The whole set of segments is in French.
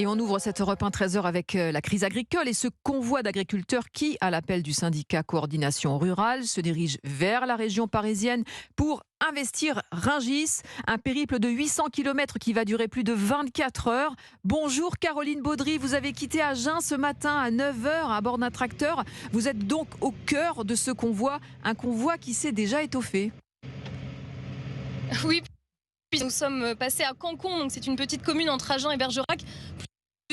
Et on ouvre cette Europe 1 13h avec la crise agricole et ce convoi d'agriculteurs qui, à l'appel du syndicat Coordination Rurale, se dirige vers la région parisienne pour investir Rungis, un périple de 800 km qui va durer plus de 24 heures. Bonjour Caroline Baudry, vous avez quitté Agen ce matin à 9h à bord d'un tracteur. Vous êtes donc au cœur de ce convoi, un convoi qui s'est déjà étoffé. Oui, nous sommes passés à Cancon, donc c'est une petite commune entre Agen et Bergerac.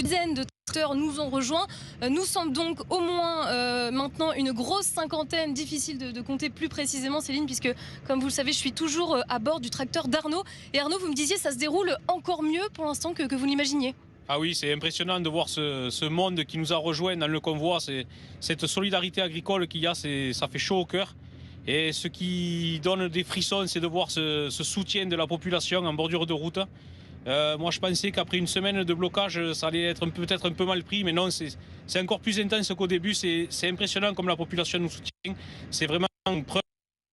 Une dizaine de tracteurs nous ont rejoints. Nous sommes donc au moins maintenant une grosse cinquantaine, difficile de compter plus précisément Céline, puisque comme vous le savez, je suis toujours à bord du tracteur d'Arnaud. Et Arnaud, vous me disiez, ça se déroule encore mieux pour l'instant que vous l'imaginiez. Ah oui, c'est impressionnant de voir ce monde qui nous a rejoints dans le convoi. Cette solidarité agricole qu'il y a, ça fait chaud au cœur. Et ce qui donne des frissons, c'est de voir ce soutien de la population en bordure de route. Moi, je pensais qu'après une semaine de blocage, ça allait être peut-être un peu mal pris, mais non, c'est encore plus intense qu'au début. C'est impressionnant comme la population nous soutient. C'est vraiment une preuve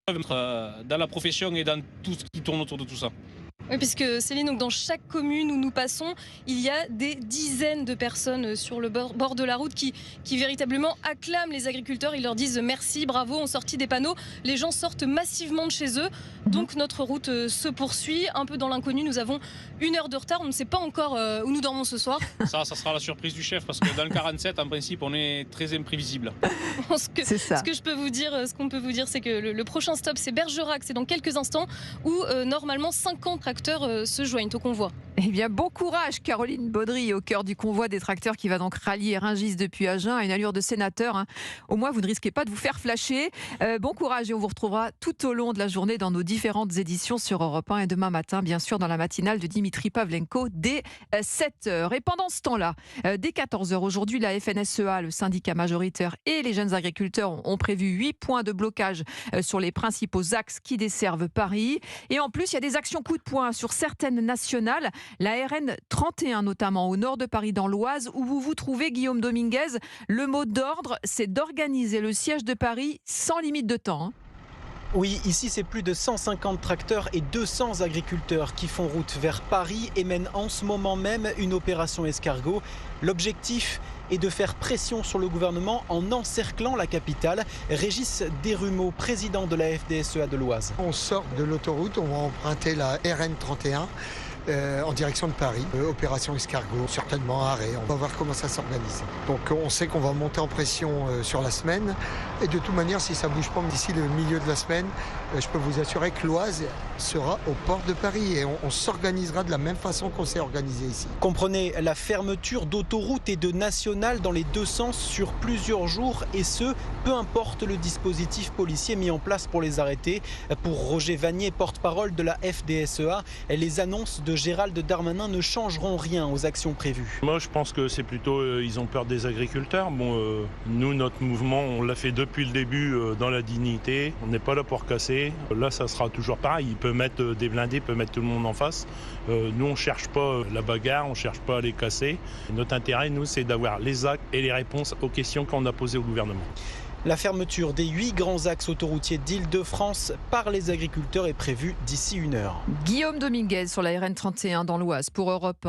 dans la profession et dans tout ce qui tourne autour de tout ça. Oui, puisque Céline, donc dans chaque commune où nous passons, il y a des dizaines de personnes sur le bord de la route qui véritablement acclament les agriculteurs. Ils leur disent merci, bravo, on sortit des panneaux. Les gens sortent massivement de chez eux. Donc notre route se poursuit. Un peu dans l'inconnu, nous avons 1 heure de retard. On ne sait pas encore où nous dormons ce soir. Ça sera la surprise du chef, parce que dans le 47, en principe, on est très imprévisible. Ce qu'on peut vous dire, c'est que le prochain stop, c'est Bergerac. C'est dans quelques instants où normalement 50 tracteurs se joignent au convoi. Eh bien, bon courage Caroline Baudry, au cœur du convoi des tracteurs qui va donc rallier Rungis depuis Agen à une allure de sénateur. Au moins, vous ne risquez pas de vous faire flasher. Bon courage et on vous retrouvera tout au long de la journée dans nos différentes éditions sur Europe 1 et demain matin, bien sûr, dans la matinale de Dimitri Pavlenko dès 7h. Et pendant ce temps-là, dès 14h aujourd'hui, la FNSEA, le syndicat majoritaire et les jeunes agriculteurs ont prévu 8 points de blocage sur les principaux axes qui desservent Paris. Et en plus, il y a des actions coup de poing sur certaines nationales. La RN 31 notamment au nord de Paris dans l'Oise où vous vous trouvez Guillaume Dominguez. Le mot d'ordre, c'est d'organiser le siège de Paris sans limite de temps. Oui, ici c'est plus de 150 tracteurs et 200 agriculteurs qui font route vers Paris et mènent en ce moment même une opération escargot. L'objectif est de faire pression sur le gouvernement en encerclant la capitale. Régis Desrumeaux, président de la FDSEA de l'Oise. On sort de l'autoroute, on va emprunter la RN 31. En direction de Paris, opération escargot, certainement arrêt, on va voir comment ça s'organise. Donc on sait qu'on va monter en pression sur la semaine et de toute manière si ça ne bouge pas d'ici le milieu de la semaine, je peux vous assurer que l'Oise sera au port de Paris et on s'organisera de la même façon qu'on s'est organisé ici. Comprenez la fermeture d'autoroutes et de nationales dans les deux sens sur plusieurs jours et ce, peu importe le dispositif policier mis en place pour les arrêter. Pour Roger Vanier, porte-parole de la FDSEA, les annonces de Gérald Darmanin ne changeront rien aux actions prévues. Moi je pense que c'est plutôt ils ont peur des agriculteurs. Nous notre mouvement on l'a fait depuis le début dans la dignité. On n'est pas là pour casser. Là ça sera toujours pareil. Il peut mettre des blindés, il peut mettre tout le monde en face. Nous on cherche pas la bagarre, on cherche pas à les casser. Notre intérêt nous c'est d'avoir les actes et les réponses aux questions qu'on a posées au gouvernement. La fermeture des 8 grands axes autoroutiers d'Île-de-France par les agriculteurs est prévue d'ici 1 heure. Guillaume Dominguez sur la RN 31 dans l'Oise pour Europe 1.